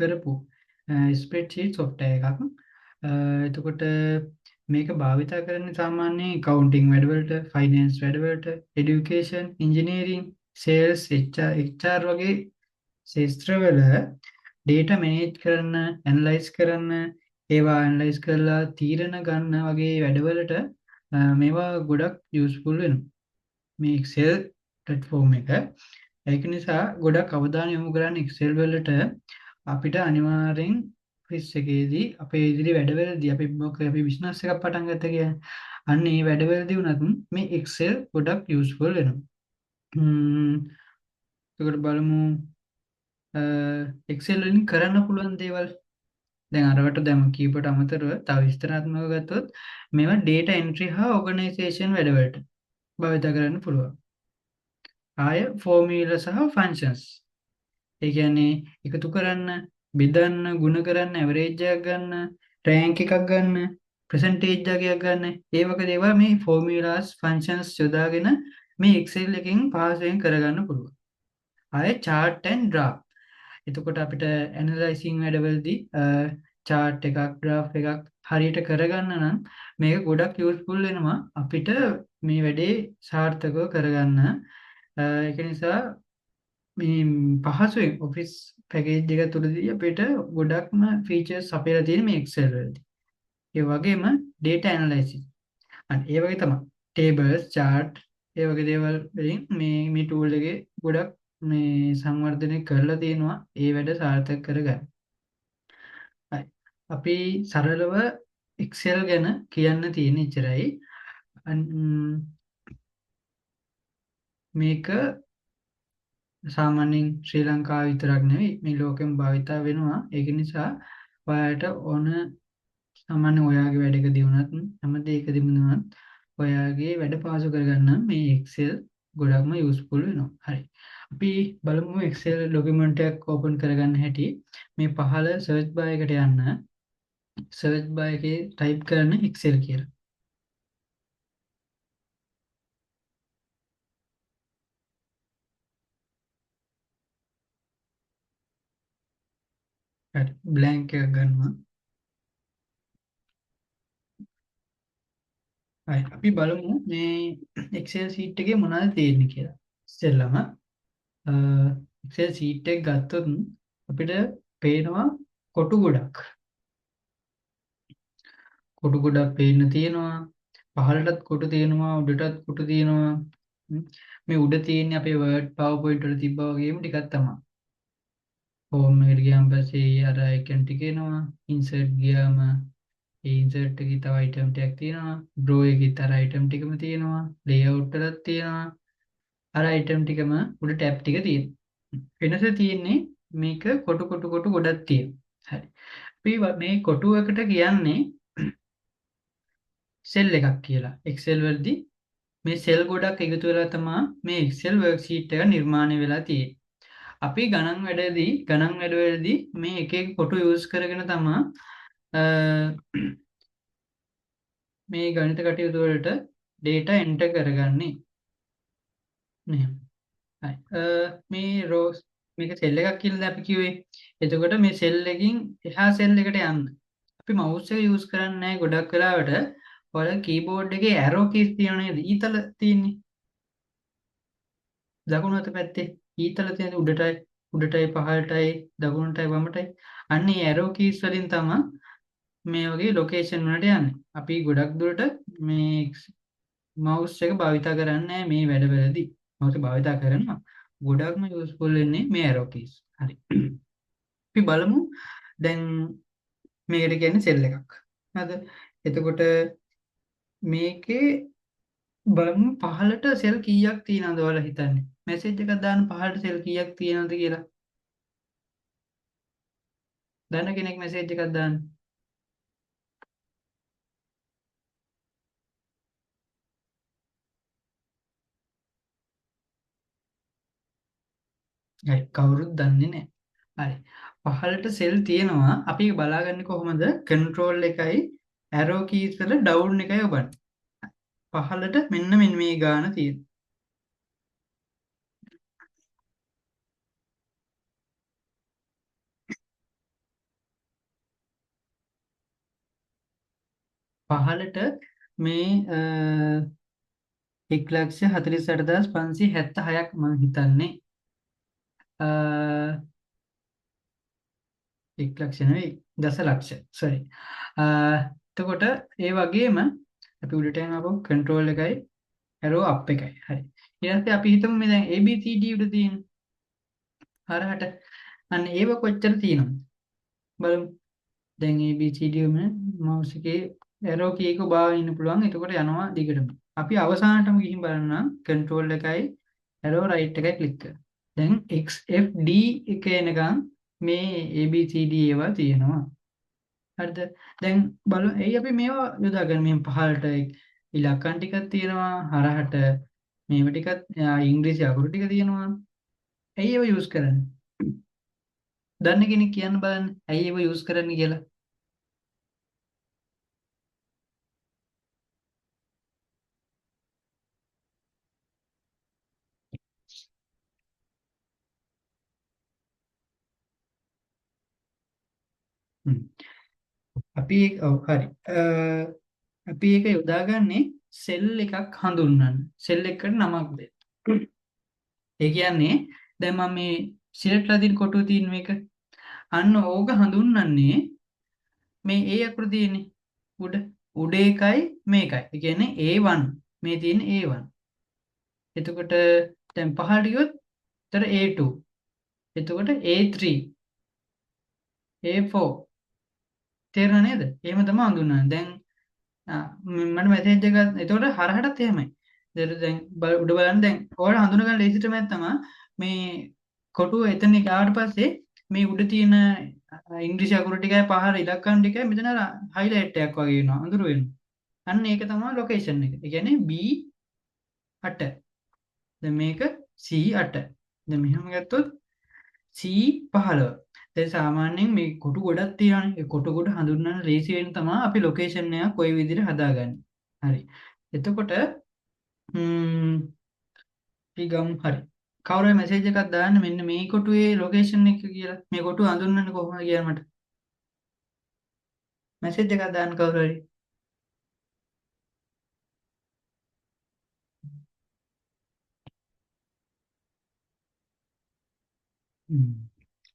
කරපු ස්ප්‍රෙඩ්ෂීට් software එකක්. එතකොට මේක භාවිතා කරන්නේ සාමාන්‍යයෙන් accounting වැඩවලට, finance වැඩවලට, education, engineering, sales, HR වගේ ශේෂ්ත්‍රවල data manage කරන්න, analyze කරන්න, ඒවා analyze කරලා තීරණ ගන්න වගේ වැඩවලට මේවා ගොඩක් useful වෙනවා. මේ Excel platform එක. ඒක නිසා ගොඩක් අවධානය යොමු කරන්න Excel වලට අපිට අනිවාර්යෙන් office එකේදී අපේ ඉදිරි වැඩවලදී අපි business එකක් පටන් ගත්ත කියන්නේ අන්න ඒ වැඩවලදී වුණත් මේ Excel ගොඩක් useful වෙනවා. එතකොට බලමු Excel වලින් කරන්න පුළුවන් දේවල්. දැන් අරවට දැන් කීපට අමතරව තව විස්තරාත්මකව ගත්තොත් මේවා data entry හා organization වැඩවලට භාවිත කරන්න පුළුවන්. ආය ෆෝමියුලා සහ ෆන්ක්ෂන්ස්. ඒ කියන්නේ එකතු කරන්න, බෙදන්න, ගුණ කරන්න, ඇවරේජ් එකක් ගන්න, රෑන්ක් එකක් ගන්න, ප්‍රසන්ටේජ් එකක් ගන්න. ඒ වගේ දේවල් මේ ෆෝමියුලාස් ෆන්ක්ෂන්ස් යොදාගෙන මේ Excel එකෙන් පහසුවෙන් කරගන්න පුළුවන්. ආය chart and graph. එතකොට අපිට ඇනලයිසින් වැඩවලදී chart එකක්, graph එකක් හරියට කරගන්න නම් මේක ගොඩක් යූස්ෆුල් වෙනවා අපිට මේ වැඩේ සාර්ථකව කරගන්න. ඒක නිසා මේ පහසුවෙන් ඔෆිස් පැකේජ් එක තුලදී අපිට ගොඩක්ම ෆීචර්ස් අපේලා තියෙන මේ Excel වලදී. ඒ වගේම data analysis. අන්න ඒ වගේ තමයි. tables, chart ඒ වගේ දේවල් වලින් මේ tool එකේ ගොඩක් මේ සංවර්ධනය කරලා තියෙනවා ඒ වැඩ සාර්ථක කරගන්න. හරි. අපි සරලව Excel ගැන කියන්න තියෙන ඉච්චරයි. මේක සාමාන්‍යයෙන් ශ්‍රී ලංකාව විතරක් නෙවෙයි මේ ලෝකෙම භාවිතා වෙනවා. ඒක නිසා ඔයාලට ඕන සාමාන්‍ය ඔයාගේ වැඩකදී වුණත් හැම දෙයකදීම වුණත් ඔයාගේ වැඩ පහසු කරගන්න මේ Excel ගොඩක්ම යූස්ෆුල් වෙනවා. හරි. අපි බලමු Excel ડોකියුමන්ට් එකක් ඕපන් කරගන්න හැටි. මේ පහළ සර්ච් බාර් එකට යන්න. සර්ච් බාර් එකේ ටයිප් කරන්න Excel කියලා. හරි. බ්ලැන්ක් එකක් ගන්නවා. හරි. අපි බලමු මේ Excel sheet එකේ මොනවද තියෙන්නේ කියලා. ඉස්සෙල්ලාම Excel sheet එක ගත්තොත් අපිට පේනවා කොටු ගොඩක්. කොටු ගොඩක් පේන්න තියෙනවා. පහළටත් කොටු තියෙනවා, උඩටත් කොටු තියෙනවා. මේ උඩ තියෙන්නේ අපේ Word PowerPoint වල තිබ්බා වගේම ටිකක් තමයි. හෝම් එකට ගියාම පස්සේ අර අයිකන් ටික එනවා. ඉන්සර්ට් ගියාම ඒ ඉන්සර්ට් එකේ තව අයිටම් ටිකක් තියෙනවා. ඩ්‍රෝ එකේ තර අයිටම් ටිකම තියෙනවා. ලේඅවුට් වලත් තියෙනවා. අර අයිටම් ටිකම උඩ ටැබ් ටික තියෙනවා. වෙනස තියෙන්නේ මේක කොටු කොටු කොටු ගොඩක් තියෙනවා. හරි. අපි මේ කොටුවකට කියන්නේ සෙල් එකක් කියලා. Excel වලදී මේ සෙල් ගොඩක් එකතු වෙලා තමයි මේ Excel worksheet එක නිර්මාණය වෙලා තියෙන්නේ. අපි ගණන් වැඩවලදී මේ එක එක කොටු යූස් කරගෙන තමයි මේ ගණිත කටයුතු වලට data enter කරගන්නේ. මෙහෙම. හරි. මේ rows මේක සෙල් එකක් කියලා අපි කිව්වේ. එතකොට මේ සෙල් එකකින් එහා සෙල් එකට යන්න. අපි mouse එක යූස් කරන්නේ නැහැ ගොඩක් වෙලාවට. ඔයාලා keyboard එකේ arrow keys තියෙනවා නේද? ඊතල තියෙන්නේ. දකුණු අත පැත්තේ ඊතල තියෙන උඩටයි පහළටයි දකුණටයි වමටයි. අන්න ඒ arrow keys වලින් තමයි මේ වගේ location වලට යන්නේ. අපි ගොඩක් දුරට මේ mouse එක භාවිතා කරන්නේ මේ වැඩවලදී. mouse එක භාවිතා කරනවා. ගොඩක්ම useful වෙන්නේ මේ arrow keys. හරි. අපි බලමු දැන් මේකට කියන්නේ සෙල් එකක්. හරිද? එතකොට මේකේ බලමු පහළට සෙල් කීයක් තියෙනවද ඔයාලා හිතන්නේ? මැසේජ් එකක් දාන්න පහළට සෙල් කීයක් තියෙනවද කියලා. දන්න කෙනෙක් මැසේජ් එකක් දාන්න. හරි. කවුරුත් දන්නේ නැහැ. හරි. පහළට සෙල් තියෙනවා. අපි ඒක බලාගන්නේ කොහොමද? control එකයි arrow keys වල down එකයි ඔබන්නේ. පහළට මෙන්න මේ ගාන තියෙනවා. පහළට මේ 1,48,576ක් මම හිතන්නේ 1 ලක්ෂ නෙවෙයි දසලක්ෂ සොරි. එතකොට ඒ වගේම අපි උඩට යනකොට කන්ට්‍රෝල් එකයි ඇරෝ අප් එකයි. හරි. ඊට පස්සේ අපි හිතමු මේ දැන් ABCD උඩ තියෙන හරහට අන්න ඒව කොච්චර තියෙනවද බලමු. දැන් ABCD වල මවුස් එකේ ඇරෝ කී එක බාගෙන ඉන්න පුළුවන්. එතකොට යනවා දිගටම. අපි අවසානටම ගිහින් බලන්න කන්ට්‍රෝල් එකයි ඇරෝ රයිට් එකයි ක්ලික් කරනවා. දැන් XFD එක එනකන් මේ ABCD ඒවා තියෙනවා. හරිද? දැන් බලමු එයි අපි මේවා යොදාගන්න. මේ පහළට ඉලක්කම් ටිකක් තියෙනවා. හරහට මේව ටිකක් ඉංග්‍රීසි අකුරු ටික තියෙනවා. ඇයි ඒව යූස් කරන්නේ? දන්න කෙනෙක් කියන්න බලන්න. ඇයි ඒව යූස් කරන්නේ කියලා. හ්ම්. අපි ඔව් හරි. අපි ඒක යොදාගන්නේ සෙල් එකක් හඳුන්වන්න. සෙල් එකකට නමක් දෙන්න. ඒ කියන්නේ දැන් මම මේ සිලෙක්ට් කරලා තියෙන කොටුව තියෙන මේක. අන්න ඕක හඳුන්වන්නේ මේ ඒ අකුරු තියෙන්නේ උඩ. උඩ එකයි මේකයි. ඒ කියන්නේ A1 මේ තියෙන A1. එතකොට දැන් පහළට ගියොත් එතන A2. එතකොට A3 A4 තේරෙනව නේද? එහෙම තමයි හඳුන්වන්නේ. දැන් මට මැසේජ් එකක් එතකොට හරහටත් එහෙමයි. දැන් උඩ බලන්න දැන් ඔයාලා හඳුන ගන්න ලේසි ක්‍රමයක් තමයි මේ කොටුව එතන ගාවට පස්සේ මේ උඩ තියෙන ඉංග්‍රීසි අකුරු ටිකයි පහළ ඉලක්කම් ටිකයි මෙතන හයිලයිට් එකක් වගේ වෙනවා අඳුර වෙනවා. අන්න ඒක තමයි ලොකේෂන් එක. ඒ කියන්නේ B8. දැන් මේක C8. දැන් මෙහෙම ගත්තොත් C15. දැන් සාමාන්‍යයෙන් මේ කොටු ගොඩක් තියෙනවානේ. ඒ කොටු ගොඩ හඳුන්වන්න ලේසි වෙන්න තමයි අපි ලොකේෂන් එක කොයි විදිහට හදාගන්නේ. හරි. එතකොට අපි ගමු හරි. කවුරු හරි මැසේජ් එකක් දාන්න මෙන්න මේ කොටුවේ ලොකේෂන් එක කියලා. මේ කොටුව හඳුන්වන්නේ කොහොමද කියලා මට. මැසේජ් එකක් දාන්න කවුරු හරි.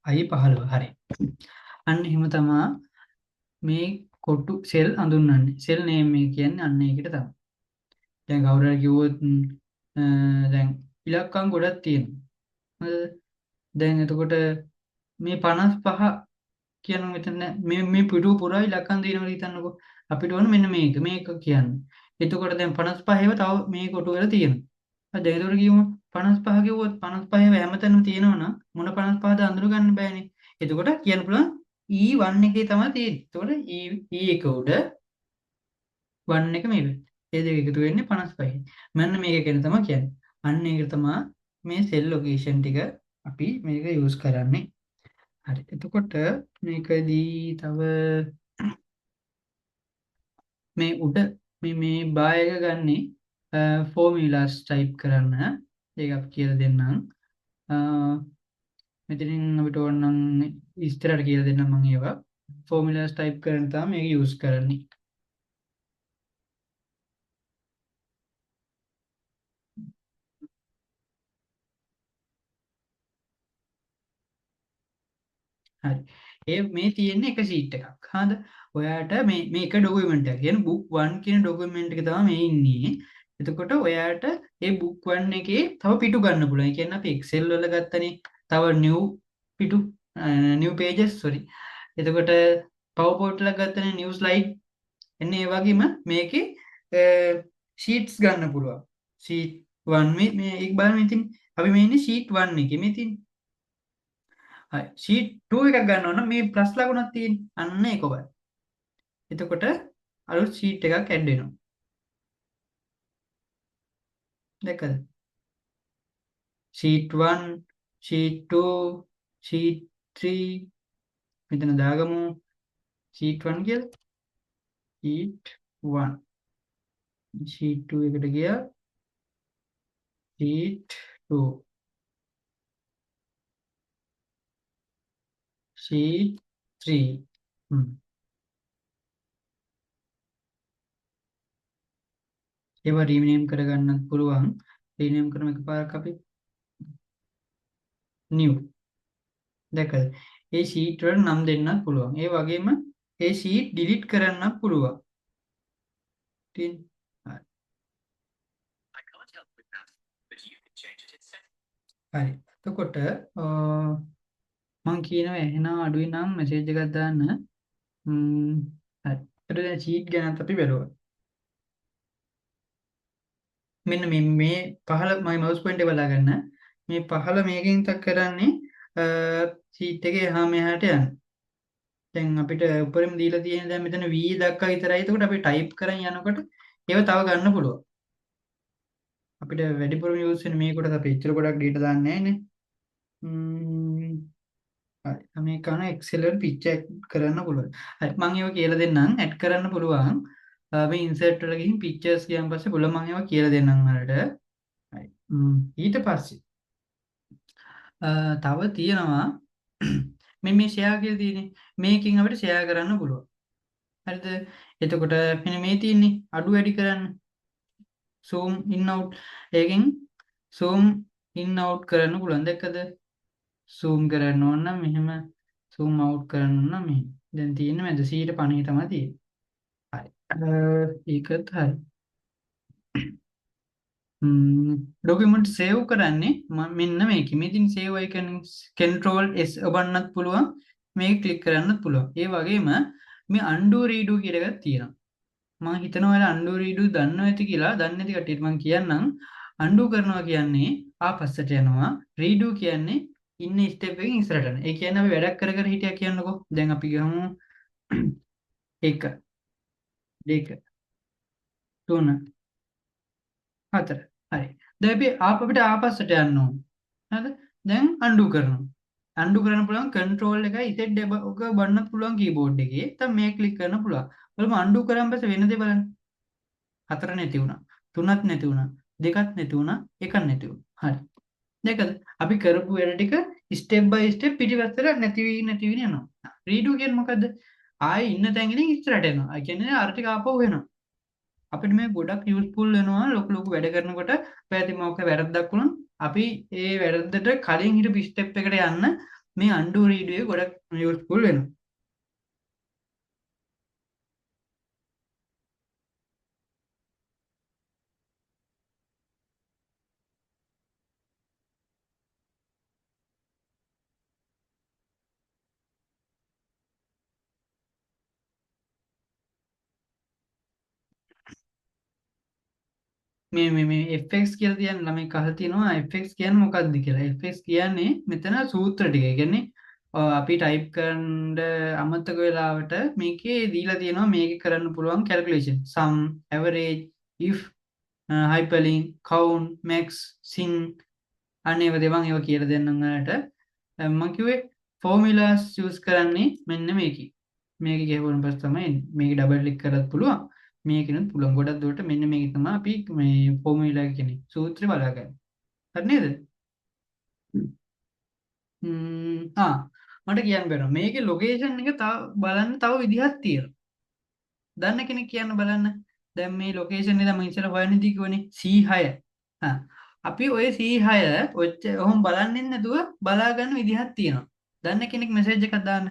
I15 හරි. අන්න එහෙම තමයි මේ කොටු සෙල් හඳුන්වන්නේ. සෙල් නේම් එක කියන්නේ අන්න ඒකට තමයි. දැන් කවුරු හරි කිව්වොත් දැන් ඉලක්කම් ගොඩක් තියෙනවා. හරිද? දැන් එතකොට මේ 55 කියන මෙතන මේ පිටුව පුරා ඉලක්කම් තියෙනවා හිතන්නකෝ. අපිට ඕන මෙන්න මේක කියන්න. එතකොට දැන් 55 ඒවා තව මේ කොටුවල තියෙනවා. හරි දැන් ඒතකොට කියමු 55 කිව්වොත් 55 ඒවා හැමතැනම තියෙනවනම් මොන 55ද අඳුර ගන්න බෑනේ. එතකොට කියන්න පුළුවන් E1 එකේ තමයි තියෙන්නේ. එතකොට E එක උඩ 1 එක මේ පැත්තේ. ඒ දෙක එකතු වෙන්නේ 55. මෙන්න මේක ගැන තමයි කියන්නේ. අන්න ඒක තමයි මේ සෙල් ලොකේෂන් ටික අපි මේක යූස් කරන්නේ. හරි. එතකොට මේකදී තව මේ උඩ මේ බාය එක ගන්නේ ෆෝමියුලාස් ටයිප් කරන්න. ඒක අපි කියලා දෙන්නම්. මෙතනින් අපිට ඕන නම් ඉස්තරට කියලා දෙන්නම් මම ඒවා. ෆෝමියුලාස් ටයිප් කරන්න තමයි මේක යූස් කරන්නේ. හරි. මේ තියෙන්නේ එක ෂීට් එකක්. හරිද? ඔයාට මේක ඩොකියුමන්ට් එක. කියන්නේ book 1 කියන ඩොකියුමන්ට් එක තමයි මේ ඉන්නේ. එතකොට ඔයාට ඒ book 1 එකේ තව පිටු ගන්න පුළුවන්. ඒ කියන්නේ අපි Excel වල ගත්තනේ තව new පිටු new pages sorry. එතකොට PowerPoint වල ගත්තනේ new slide. එන්න ඒ වගේම මේකේ sheets ගන්න පුළුවන්. sheet 1 මේ එක බලන්න ඉතින් අපි මේ ඉන්නේ sheet 1 එකේ මේ තියෙන්නේ. හරි ෂීට් 2 එකක් ගන්න ඕන මේ ප්ලස් ලකුණක් තියෙන අන්න ඒක ඔබයි. එතකොට අලුත් ෂීට් එකක් ඇඩ් වෙනවා. දැක්කද? ෂීට් 1 ෂීට් 2 ෂීට් 3 මෙතන දාගමු ෂීට් 1 කියලා. ෂීට් 1 ෂීට් 2 එකට ගියා ෂීට් 2 ෂීට් 3 හ්ම් ඒවා රීනේම් කරගන්නත් පුළුවන්. රීනේම් කරන එකපාරක් අපි new දැකද? ඒ ෂීට් වල නම් දෙන්නත් පුළුවන්. ඒ වගේම ඒ ෂීට් ඩිලීට් කරන්නත් පුළුවන්. ඉතින් හරි. එතකොට මම කියනවා එහෙනම් අඩුයි නම් මෙසේජ් එකක් දාන්න. හරි. ඊට දැන් ෂීට් ගැනත් අපි බැලුවා. මෙන්න මේ පහළ මගේ මවුස් පොයින්ට් එක බලා ගන්න. මේ පහළ මේකෙන් තක් කරන්නේ ෂීට් එකේ එහා මෙහාට යන්න. දැන් අපිට උඩරින් දීලා තියෙන දැන් මෙතන V දක්වා විතරයි. එතකොට අපි ටයිප් කරන් යනකොට ඒව තව ගන්න පුළුවන්. අපිට වැඩිපුර යූස් වෙන මේ කොටස අපි ඉච්චර ගොඩක් data දාන්නේ නැහැ නේ. හරි. මේ කන Excel වල පික්චර් කරන්න පුළුවන්. හරි. මම ඒව කියලා දෙන්නම්. ඇඩ් කරන්න පුළුවන්. මේ insert වල ගිහින් pictures ගියන් පස්සේ බුල මම ඒව කියලා දෙන්නම් ඔයාලට. හරි. ඊට පස්සේ තව තියෙනවා මේ ෂෙයා කියලා තියෙන්නේ. මේකෙන් අපිට ෂෙයා කරන්න පුළුවන්. හරිද? එතකොට මෙන්න මේ තියෙන්නේ අඩු වැඩි කරන්න. zoom in out එකෙන් zoom in out කරන්න පුළුවන්. දැක්කද? zoom කරන්න ඕන නම් මෙහෙම zoom out කරන්න ඕන නම් මෙහෙම. දැන් තියෙන්නේ මැද 150 තමයි තියෙන්නේ. හරි. ඒකත් හරි. ඩොකියුමන්ට් සේව් කරන්නේ මෙන්න මේක. මෙතින් සේව් icon control S ඔබන්නත් පුළුවන්. මේක ක්ලික් කරන්නත් පුළුවන්. ඒ වගේම මේ undo redo කියලා එකක් තියෙනවා. මම හිතනවා ඔයාලා undo redo දන්නව ඇති කියලා. දන්නේ නැති කට්ටියට මම කියන්නම්. undo කරනවා කියන්නේ ආපස්සට යනවා. redo කියන්නේ ඉන්න ස්ටෙප් එකකින් ඉස්සරහට යනවා. ඒ කියන්නේ අපි වැඩක් කර කර හිටියා කියන්නකෝ. දැන් අපි ගමු 1 2 3 4 හරි. දැන් අපි අපිට ආපස්සට යන්න ඕන. හරිද? දැන් undo කරනවා. undo කරන්න පුළුවන් control එකයි Z එක බන්නත් පුළුවන් keyboard එකේ. දැන් මේ ක්ලික් කරන්න පුළුවන්. බලමු undo කරාන් පස්සේ වෙන දේ බලන්න. 4 නැති වුණා. 3ක් නැති වුණා. 2ක් නැති වුණා. 1ක් නැති වුණා. හරි. දැකද? අපි කරපු වැඩ ටික step by step පිටිපස්සට නැති වී යනවා. redo කියන්නේ මොකද්ද? ආයේ ඉන්න තැන් ඉඳන් ඉස්සරහට එනවා. ඒ කියන්නේ අර ටික ආපහු වෙනවා. අපිට මේ ගොඩක් යූස්ෆුල් වෙනවා ලොකු ලොකු වැඩ කරනකොට. පැති මොකක් වැරද්දක් වුණොත් අපි ඒ වැරද්දට කලින් හිටපු ස්ටෙප් එකට යන්න මේ undo redo එක ගොඩක් යූස්ෆුල් වෙනවා. මේ FX කියලා තියන්නේ ළමයි අහලා තිනවා FX කියන්නේ මොකක්ද කියලා. FX කියන්නේ මෙතන සූත්‍ර ටික. ඒ කියන්නේ අපි ටයිප් කරන්න අමතක වෙලාවට මේකේ දීලා තියෙනවා මේකේ කරන්න පුළුවන් calculation. sum, average, if, hyperlink, count, max, sin අනේ ඒවා දෙවන් ඒවා කියලා දෙන්නම් ඔයාලට. මම කිව්වේ ෆෝමියුලාස් යූස් කරන්නේ මෙන්න මේකේ. මේක ගිහුවම පස්සේ තමයි මේක ඩබල් ක්ලික් කරත් පුළුවන්. මේකිනුත් පුළුවන්. ගොඩක් දුරට මෙන්න මේක තමයි අපි මේ ෆෝමියුලා කියන්නේ. සූත්‍රය බලාගන්න. හරි නේද? මට කියන්න බැහැ. මේකේ ලොකේෂන් එක තව බලන්න තව විදිහක් තියෙනවා. දන්න කෙනෙක් කියන්න බලන්න. දැන් මේ ලොකේෂන් එක මම ඉස්සර හොයන්නේ කිව්වනේ C6. හා අපි ඔය C6 ඔහොම බලන්නේ නැතුව බලා ගන්න විදිහක් තියෙනවා. දන්න කෙනෙක් මෙසේජ් එකක් දාන්න.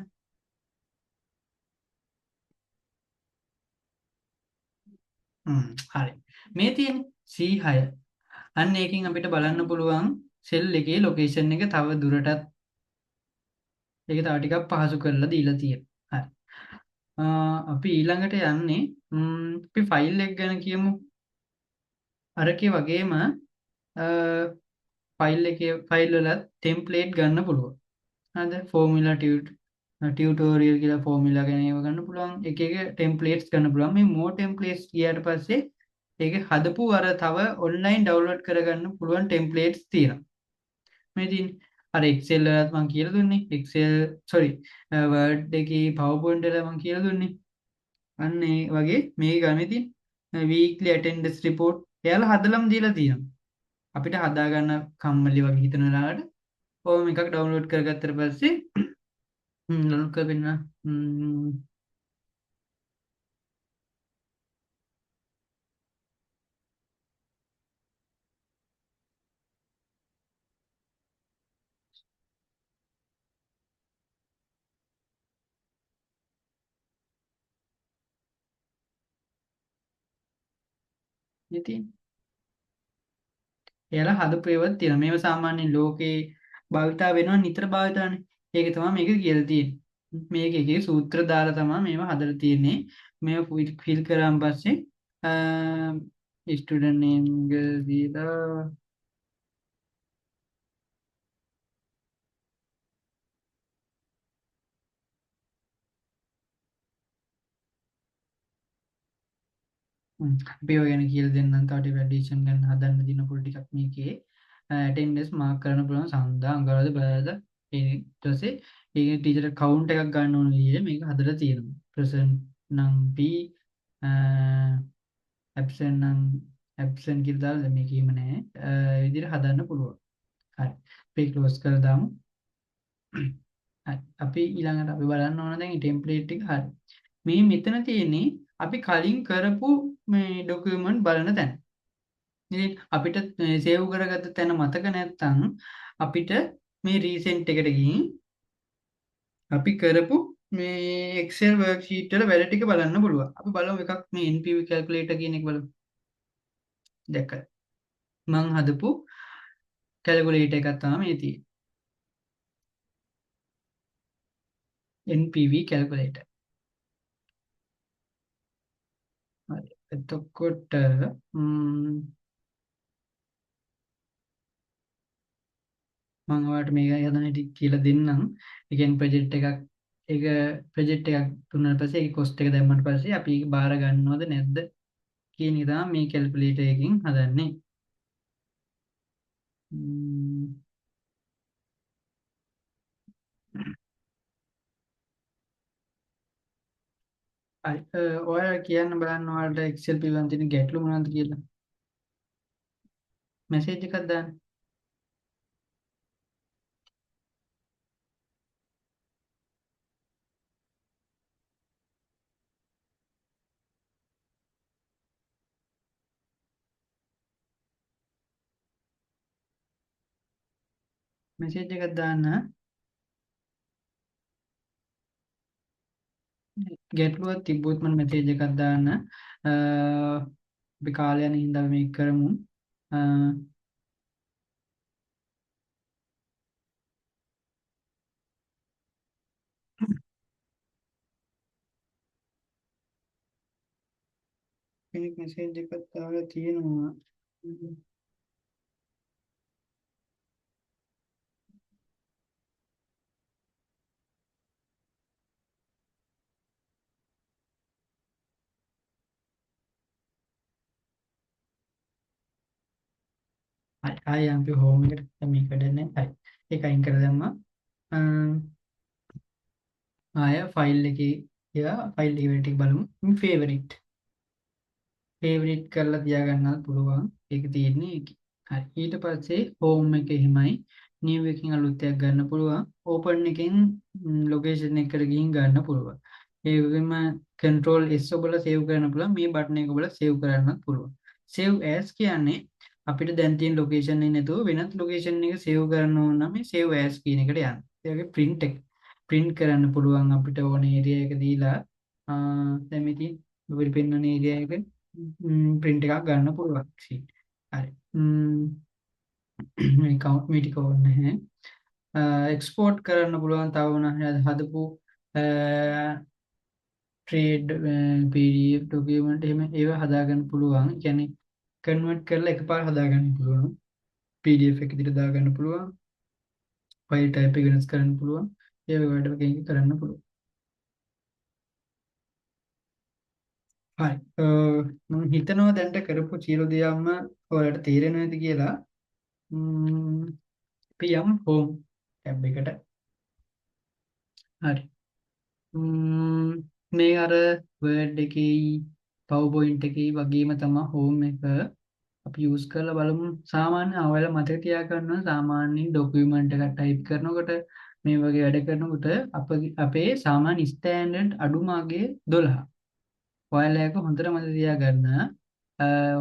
හරි. මේ තියෙන්නේ C6. අන්න ඒකෙන් අපිට බලන්න පුළුවන් සෙල් එකේ ලොකේෂන් එක තව දුරටත් ඒක තව ටිකක් පහසු කරලා දීලා තියෙනවා. හරි. අපි ඊළඟට යන්නේ අපි ෆයිල් එක ගැන කියමු. අරකේ වගේම ෆයිල් එකේ ෆයිල් වල ටෙම්ප්ලේට් ගන්න පුළුවන්. හරිද? ෆෝමියුලා ටියුටෝරියල් කියලා ෆෝමියුලා ගැන ඒව ගන්න පුළුවන්. එක එක ටෙම්ප්ලේට්ස් ගන්න පුළුවන්. මේ more templates ගියාට පස්සේ ඒක හදපු අර තව ඔන්ලයින් ඩවුන්ලෝඩ් කරගන්න පුළුවන් ටෙම්ප්ලේට්ස් තියෙනවා. මේ තියෙන අර Excel වලත් මම කියලා දුන්නේ. Word එකේ PowerPoint වල මම කියලා දුන්නේ. අන්න ඒ වගේ මේ ගානේ තියෙන weekly attendance report එයාලා හදලම දීලා තියෙනවා. අපිට හදාගන්න කම්මැලි වගේ හිතන වෙලාවට ඕම එකක් ඩවුන්ලෝඩ් කරගත්තට පස්සේ ඩවුන්ලෝඩ් කරගෙන ඉතින් එයාලා හදපු ඒවාත් තියෙනවා. මේවා සාමාන්‍යයෙන් ලෝකේ භාවිතා වෙනවා නිතර භාවිතානේ. ඒක තමයි මේක කියලා තියෙන්නේ. මේක එකේ සූත්‍ර දාලා තමයි මේවා හදලා තියෙන්නේ. මේවා ෆිල් කරාන් පස්සේ ස්ටුඩන්ට් නේම් දීලා අපි ඔය ගැන කියලා දෙන්නම්. තව ටික ඇඩිෂන් ගැන හදන්න දින පොඩි ටිකක් මේකේ ඇටෙන්ඩන්ස් මාක් කරන්න පුළුවන් සඳහා අඟහරුවාද බදාදා ඊට පස්සේ ඒක ටීචර් කවුන්ට් එකක් ගන්න ඕන විදිහට මේක හදලා තියෙනවා. ප්‍රසන්ට් නම් P ඇබ්සන්ට් නම් ඇබ්සන්ට් කියලා දාලා දැන් මේකේම නැහැ. ඒ විදිහට හදන්න පුළුවන්. හරි. අපි ක්ලෝස් කරලා දාමු. හරි. අපි ඊළඟට අපි බලන්න ඕන දැන් ටෙම්ප්ලේට් එක හරි. මේ මෙතන තියෙන්නේ අපි කලින් කරපු මේ ડોකියුමන්ට් බලන තැන. ඉතින් අපිට සේව් කරගත්ත තැන මතක නැත්නම් අපිට මේ රීසෙන්ට් එකට ගිහින් අපි කරපු මේ Excel worksheet වල වැඩ ටික බලන්න පුළුවන්. අපි බලමු එකක් මේ NPV calculator කියන එක බලමු. දැක්කද? මං හදපු calculator එකක් තමයි මේ තියෙන්නේ. NPV calculator. හරි. එතකොට මම ඔයාලට මේක හදන හැටි කියලා දෙන්නම්. ඒ කියන්නේ ප්‍රොජෙක්ට් එකක් දුන්නාට පස්සේ ඒකේ කොස්ට් එක දැම්මට පස්සේ අපි ඒක බාර ගන්නවද නැද්ද කියන එක තමයි මේ කැල්කියුලේටර් එකකින් හදන්නේ. ම්ම්, හරි. ඔයාලා කියන්න බලන්න ඔයාලට Excel පිළිබඳ තියෙන ගැටලු මොනවද කියලා. මැසේජ් එකක් දාන්න. මැසේජ් එකක් දාන්න. ගැටලුවක් තිබ්බොත් මම මැසේජ් එකක් දාන්න. අපි කාලය යන හින්දා මේක කරමු. අ, කෙනෙක් මැසේජ් එකක් දාලා තියෙනවා. හරි. ආයෙ අපි හෝම් එකට මේක දෙන්නේ. හරි. ඒක අයින් කරලා දැම්මා. ආය ෆයිල් එකේ ගියා ෆයිල් එක ටික බලමු ෆේවරිට් කරලා තියාගන්නත් පුළුවන් ඒක තියෙන්නේ ඒකේ. හරි ඊට පස්සේ හෝම් එක එහෙමයි නිව් එකකින් අලුත් එකක් ගන්න පුළුවන් ඕපන් එකෙන් ලොකේෂන් එකට ගිහින් ගන්න පුළුවන් ඒ වගේම control S ඔබලා සේව් කරන්න පුළුවන් මේ බටන් එක ඔබලා සේව් කරන්නත් පුළුවන් save as කියන්නේ අපිට දැන් තියෙන ලොකේෂන් එක නැතුව වෙනත් ලොකේෂන් එක සේව් කරන්න ඕන නම් මේ save as කියන එකට යන්න. ඒ වගේ print කරන්න පුළුවන් අපිට ඕන ඒරියා එක දීලා දැන් මෙතන ඔබට පෙන්වන ඒරියා එක print එකක් ගන්න පුළුවන් sheet. හරි. මේ කවුන්ට් මේ ටික ඕනේ නැහැ. එක්ස්පෝර්ට් කරන්න පුළුවන් තව මොනවා හදපු ට්‍රේඩ් PDF ડોකියුමන්ට් එහෙම ඒවා හදාගන්න පුළුවන්. ඒ කියන්නේ කන්වර්ට් කරලා එකපාර හදාගන්න පුළුවන්. PDF එක විදිහට දාගන්න පුළුවන්. ෆයිල් ටයිප් එක වෙනස් කරන්න පුළුවන්. ඒ වගේ වැඩ වගේ කරන්න පුළුවන්. හරි. මම හිතනවා දැන්ට කරපු සියලු දේවල්ම ඔයාලට තේරෙන්නේ නැති කියලා. ම්ම්, අපි යමු හෝම් ටැබ් එකට. හරි. මේ අර වර්ඩ් එකේ PowerPoint එකේ වගේම තමයි හෝම් එක අපි යූස් කරලා බලමු. සාමාන්‍ය ඔයාලා මතක තියාගන්න ඕන සාමාන්‍යයෙන් ડોකියුමන්ට් එකක් ටයිප් කරනකොට මේ වගේ වැඩ කරනකොට අපේ සාමාන්‍ය ස්ටෑන්ඩඩ් අඩුමාගේ 12. ඔයාලා එක හොඳට මතක තියාගන්න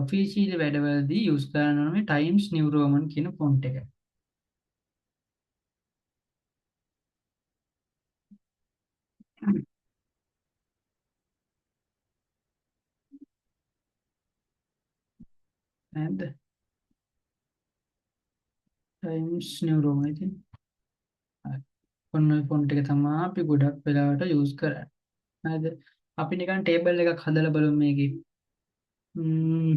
ඔෆිෂියල් වැඩවලදී යූස් කරන්න ඕන මේ ටයිම්ස් නිව් රෝමන් කියන ෆොන්ට් එක. ස්නිවරෝම ඉතින් ඔන්න ෆොන්ට් එක තමයි අපි ගොඩක් වෙලාවට යූස් කරන්නේ. හරිද? අපි නිකන් ටේබල් එකක් හදලා බලමු මේකේ. ම්ම්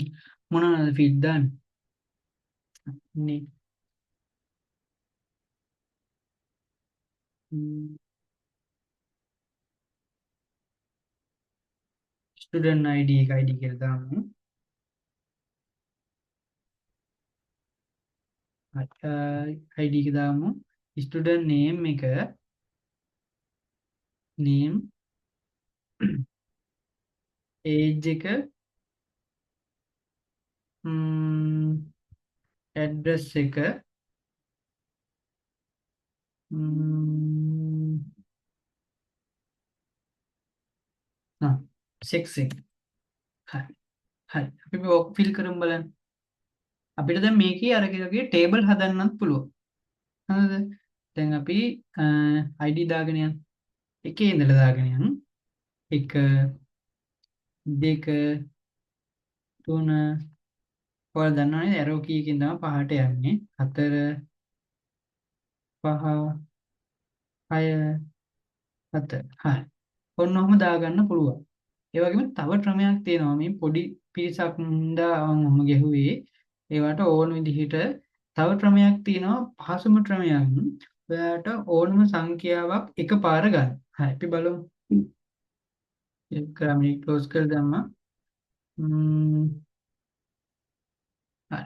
මොනවද ෆීඩ් දාන්නේ? නේ ස්ටුඩන්ට් ID එක ID කියලා දාමු. ID එක දාමු. ස්ටුඩන්ට් නේම් එක නේම් ඒජ් එක ඇඩ්‍රස් එක සෙක්ස් එක. හරි හරි අපි ඔක් ෆිල් කරමු බලන්න. අපිට දැන් මේකේ අර වගේ ටේබල් හදන්නත් පුළුවන්. හරිද? දැන් අපි ID දාගෙන යන්න. එකේ ඉඳලා දාගෙන යන්න. 1 2 3 ඔයාලා දන්නවනේ ඇරෝ කී එකෙන් තමයි පහට යන්නේ. 4 5 6 7 හරි. ඔන්න ඔහම දාගන්න පුළුවන්. ඒ වගේම තව ක්‍රමයක් තියෙනවා මේ පොඩි පිරිසක් ඔහම ගැහුවේ. ඒවට ඕන විදිහට තව ක්‍රමයක් තියෙනවා පහසුම ක්‍රමයක්. ඔයාට ඕනම සංඛ්‍යාවක් එකපාර ගන්න. හරි අපි බලමු. ඒක කරන්නේ ක්ලෝස් කර දැම්මා. හරි.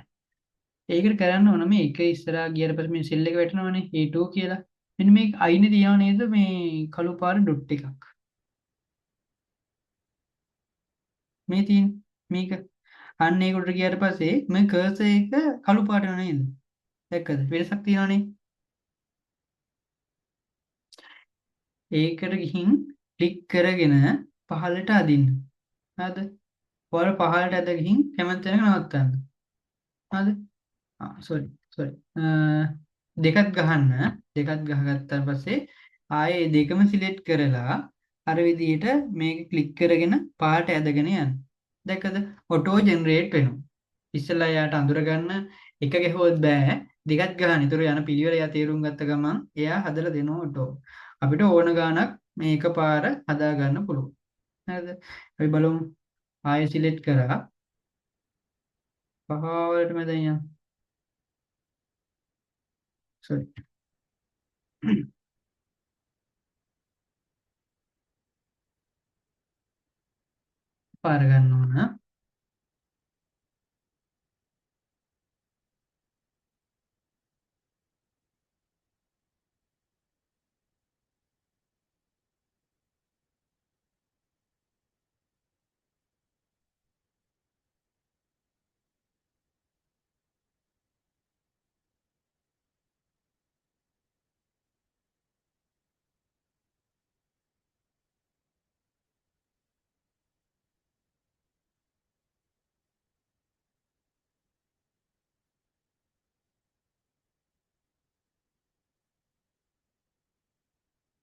ඒකට කරන්න ඕන මේ එක ඉස්සරහා ගියට පස්සේ මේ සෙල් එක වැටෙනවනේ A2 කියලා. මෙන්න මේ අයිනේ තියව නේද මේ කළු පාර ඩොට් එකක්. මේ තියෙන මේක අන්න ඒකට ගියට පස්සේ මේ කර්සර් එක කළු පාට වෙනව නේද? දැක්කද? වෙනසක් තියෙනවනේ. ඒකට ගිහින් ක්ලික් කරගෙන පහළට අදින්න. හරිද? ඔයාලා පහළට ඇද ගිහින් කැමති තැනක නවත්තන්න. හරිද? සෝරි සෝරි දෙකත් ගහන්න. දෙකත් ගහගත්තාට පස්සේ ආයේ දෙකම සිලෙක්ට් කරලා අර විදිහට මේක ක්ලික් කරගෙන පාට ඇදගෙන යන්න. දැක්කද? ඔටෝ ජෙනරේට් වෙනවා. ඉස්සෙල්ලා යාට අඳුර ගන්න එක ගැහුවොත් බෑ. දෙකත් ගහන්න. ඒතර යන පිළිවෙල එයා තේරුම් ගත්ත ගමන් එයා හදලා දෙනවා ඔටෝ. අපිට ඕන ගානක් මේ එකපාර හදා ගන්න පුළුවන්. හරිද? අපි බලමු. ආයෙ සිලෙක්ට් කරා. පහවලට මැද යන්න. සෝරි. පාර ගන්න ඕන.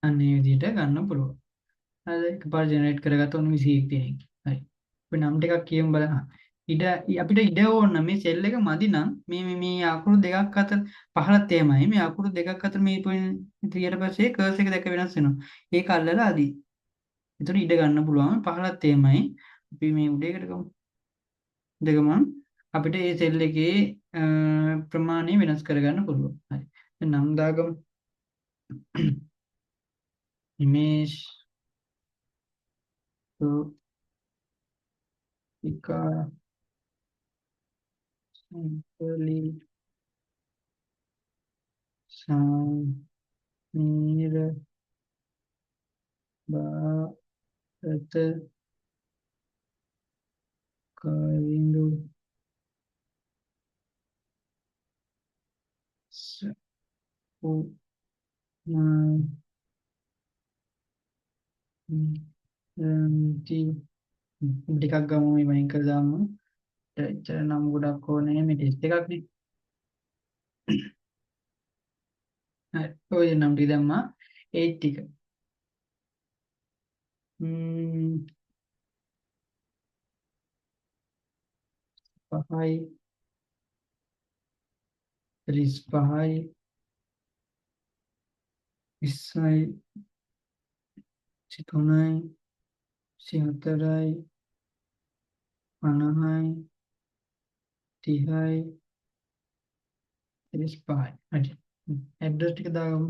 අන්න ඒ විදිහට ගන්න පුළුවන්. හරිද? එකපාර ජෙනරේට් කරගත්ත උණු 21 දිනක්. හරි. අපි නම් ටිකක් කියමු බලන්න. ඉඩ අපිට ඉඩ ඕන නම් මේ සෙල් එක මදි නම් මේ අකුරු දෙකක් අතර පහළත් එහෙමයි. මේ අකුරු දෙකක් අතර මේ ඊට පස්සේ කර්ස් එක දැක වෙනස් වෙනවා. ඒක අල්ලලා අදී. එතකොට ඉඩ ගන්න පුළුවන්. පහළත් එහෙමයි. අපි මේ උඩේකට ගමු. දෙකම අපිට මේ සෙල් එකේ ප්‍රමාණය වෙනස් කරගන්න පුළුවන්. හරි. දැන් නම් දාගමු. image to Pika simply Samir Bharat Kavindu ටිකක් ගමු මේ වයින් කර දාමු. එච්චර නම් ගොඩක් ඕනේ මේ ටෙස්ට් එකක් නේ. හරි. ඔය නම් ටික දැම්මා 8 ටික. පහයි 35යි 20යි 23යි 24යි 50යි 30යි 35යි. හරි. ඇඩ්‍රස් ටික දාගමු.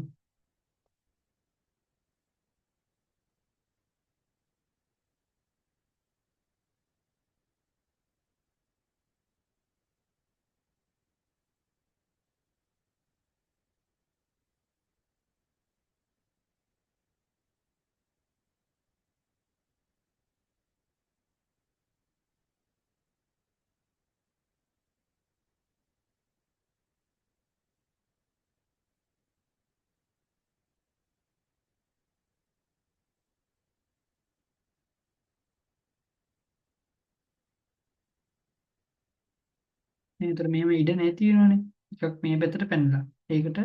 ඒතර මෙහෙම ඉඩ නැති වෙනවනේ. එකක් මේ පැත්තට පැනලා. ඒකට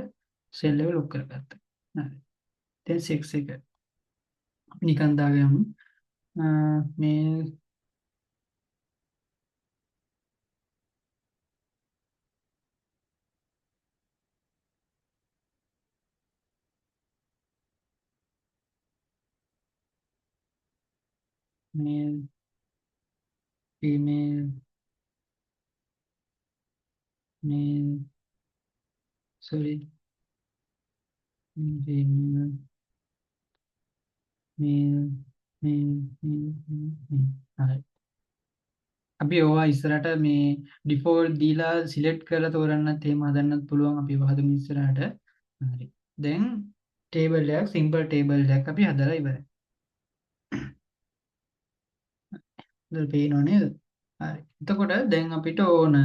සෙල් එක ලොක් කරගත්තා. හරි. දැන් 6 එක නිකන් දාගමු. මේ මේ email mail sorry email mail mail mail mail. හරි. අපි ඕවා ඉස්සරහට මේ ඩිෆෝල්ට් දීලා සිලෙක්ට් කරලා තෝරන්නත් එහෙම හදන්නත් පුළුවන්. අපි ඒවා හදමු ඉස්සරහට. හරි. දැන් ටේබල් එකක් සිම්පල් ටේබල් එකක් අපි හදලා ඉවරයි. දැන් පේනව නේද? හරි. එතකොට දැන් අපිට ඕන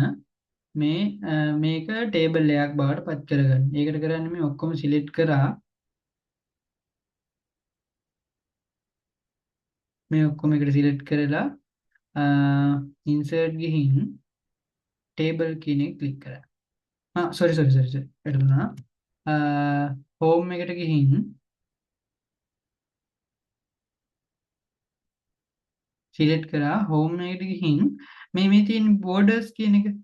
මේක ටේබල් එකක් බවට පත් කරගන්න. ඒකට කරන්නේ මේ ඔක්කොම සිලෙක්ට් කරා මේ ඔක්කොම එකට සිලෙක්ට් කරලා ඉන්සර්ට් ගිහින් ටේබල් කියන එක ක්ලික් කරා. සෝරි එතන හෝම් එකට ගිහින් සිලෙක්ට් කරා හෝම් එකට ගිහින් මේ තියෙන බෝඩර්ස් කියන එක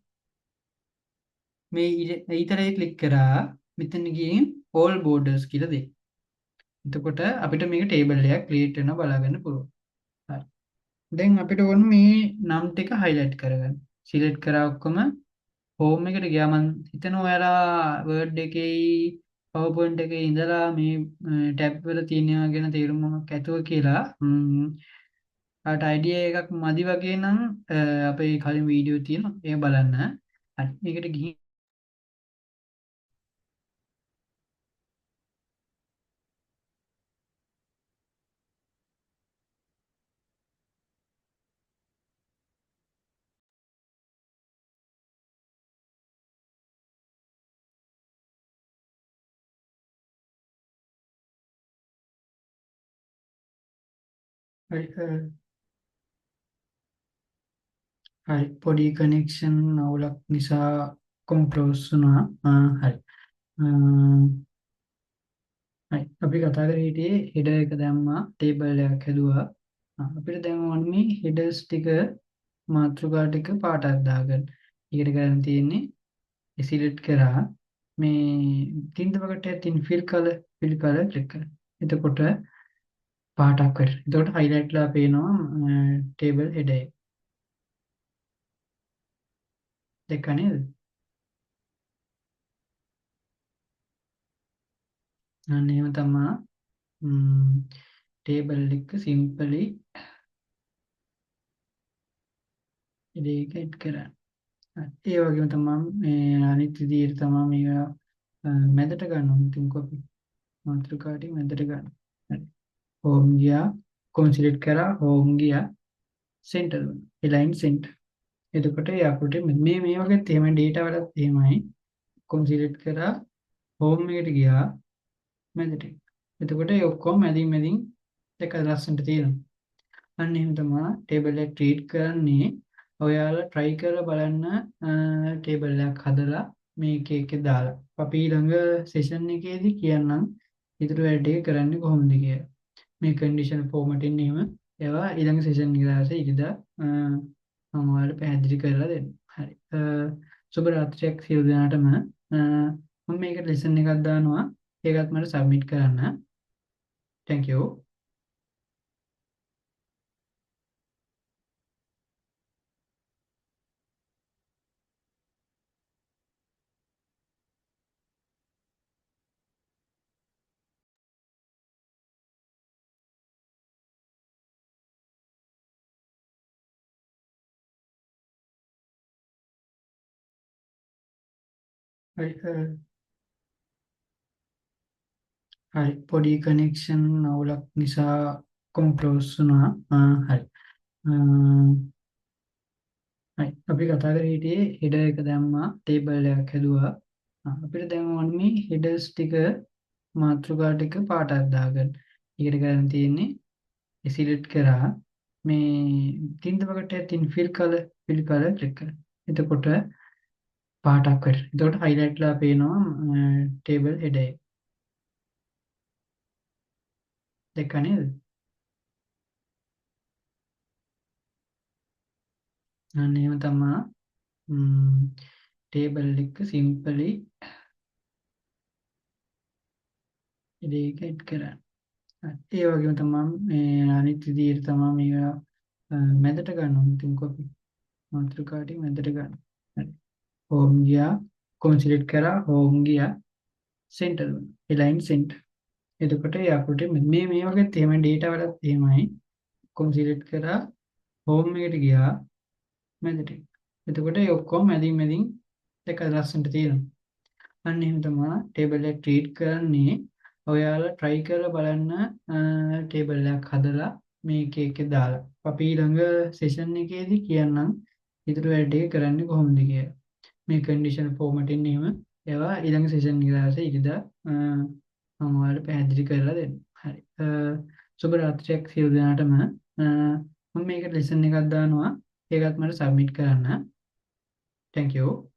මේ ඊතරේ ක්ලික් කරා මෙතන ගිහින් all borders කියලා දෙන්න. එතකොට අපිට මේක ටේබල් එකක් ක්‍රියේට් වෙනවා බලාගන්න පුළුවන්. හරි. දැන් අපිට ඕන මේ නම් ටික highlight කරගන්න. සිලෙක්ට් කරා ඔක්කොම හෝම් එකට ගියා. මම හිතනවා ඔයාලා Word එකේ PowerPoint එකේ ඉඳලා මේ ටැබ් වල තියෙනවා ගැන තේරුමක් ඇතුව කියලා. ආට අයිඩියා එකක් මදි වගේ නම් අපේ කලින් වීඩියෝ තියෙනවා. ඒක බලන්න. හරි. මේකට ගිහින් හරි හරි පොඩි කනෙක්ෂන් අවුලක් නිසා කොම් ක්ලෝස් වුණා. හරි. හරි. අපි කතා කරේ හිටියේ හෙඩර් එක දැම්මා ටේබල් එකක් හැදුවා. අපිට දැන් ඕනේ මේ හෙඩර්ස් ටික මාතෘකා ටික පාටක් දාගන්න. ඒකට කරන්න තියෙන්නේ සිලෙක්ට් කරා මේ තින්ද වකට තියෙන ෆිල් කලර් ක්ලික් කරන්න. එතකොට පාටක් වෙනවා. එතකොට highlightලා පේනවා ටේබල් හෙඩර් එක. දැක්ක නේද? අන්න එහෙම තමයි ටේබල් එක සිම්පලි ඒක එඩ් කරන්න. ඒ වගේම තමයි මේ අනිත් විදිහට තමයි මේවා මැදට ගන්න ඕනේ. තුන්කෝ අපි මාතෘකාව ටික මැදට ගන්න. හරි. හෝම් ගියා. කොහොම සිලෙක්ට් කරා හෝම් ගියා. සෙන්ටර් වුණා. එලයින් සෙන්ටර්. එතකොට යාපොට මේ වගේ තේම ඩේටා වලත් එහෙමයි. කොහොම සිලෙක්ට් කරා හෝම් එකට ගියා මැදට. එතකොට ඒ ඔක්කොම මැදින් එක ලස්සනට තියෙනවා. අන්න එහෙම තමයි ටේබල් එක ක්‍රියේට් කරන්නේ. ඔයාලා try කරලා බලන්න ටේබල් එකක් හදලා මේක එකේ දාලා. අපි ඊළඟ සෙෂන් එකේදී කියන්නම් ඉතුරු වැඩ ටික කරන්නේ කොහොමද කියලා. මේ කන්ඩිෂන් ෆෝමැටින් එහෙම ඒවා ඊළඟ සෙෂන් එක දාසේ ඉරිදා මම ඔයාලට පැහැදිලි කරලා දෙන්න. හරි. සුබ රාත්‍රියක් සියලු දෙනාටම. මම මේක ලෙසන් එකක් දානවා. ඒකත් මට සබ්මිට් කරන්න. thank you. හරි හරි පොඩි කනෙක්ෂන් අවුලක් නිසා කොම් ක්ලෝස් වුණා. හරි. හරි අපි කතා කරේ හිටියේ හෙඩර් එක දැම්මා ටේබල් එකක් හැදුවා. අපිට දැන් ඕනේ හෙඩර්ස් ටික මාතෘකා ටික පාටක් දාගන්න. ඒකට කරන්න තියෙන්නේ සිලෙක්ට් කරා මේ තින්ද වකට තින් ෆිල් කලර් ක්ලික් කරන්න. එතකොට පාටක් වෙනවා. එතකොට highlightලා පේනවා ටේබල් හෙඩර් එක. දැක්ක නේද? අන්න එහෙම තමයි ටේබල් එක සිම්පලි ඒක එඩ් කරන්න. ඒ වගේම තමයි මේ අනිත් විදිහට තමයි මේවා මැදට ගන්න ඕනේ. ඉතින් කොපි මාතෘකා ටික මැදට ගන්න. හරි. හෝම් ගියා. කොම් සිලෙක්ට් කරා හෝම් ගියා. සෙන්ටර් වුණා. එලයින් සෙන්ටර්. එතකොට යකුට මේ වගේ තේම ඩේටා වලත් එහෙමයි. කොම් සිලෙක්ට් කරා හෝම් එකට ගියා මැදට. එතකොට ඒ ඔක්කොම මැදින් එක ලස්සනට තියෙනවා. අන්න එහෙම තමයි ටේබල් එක ක්‍රියේට් කරන්නේ. ඔයාලා try කරලා බලන්න ටේබල් එකක් හදලා මේක එකේ දාලා. අපි ඊළඟ සෙෂන් එකේදී කියන්නම් ඊටු වැඩේ කරන්නේ කොහොමද කියලා. මේ condition formatting එහෙම ඒවා ඊළඟ සෙෂන් එක දාසේ ඉරිදා මම ඔයාලට පැහැදිලි කරලා දෙන්න. හරි. සුබ රාත්‍රියක් සියලු දෙනාටම. මම මේකට ලෙසන් එකක් දානවා. ඒකත් මට සබ්මිට් කරන්න. thank you.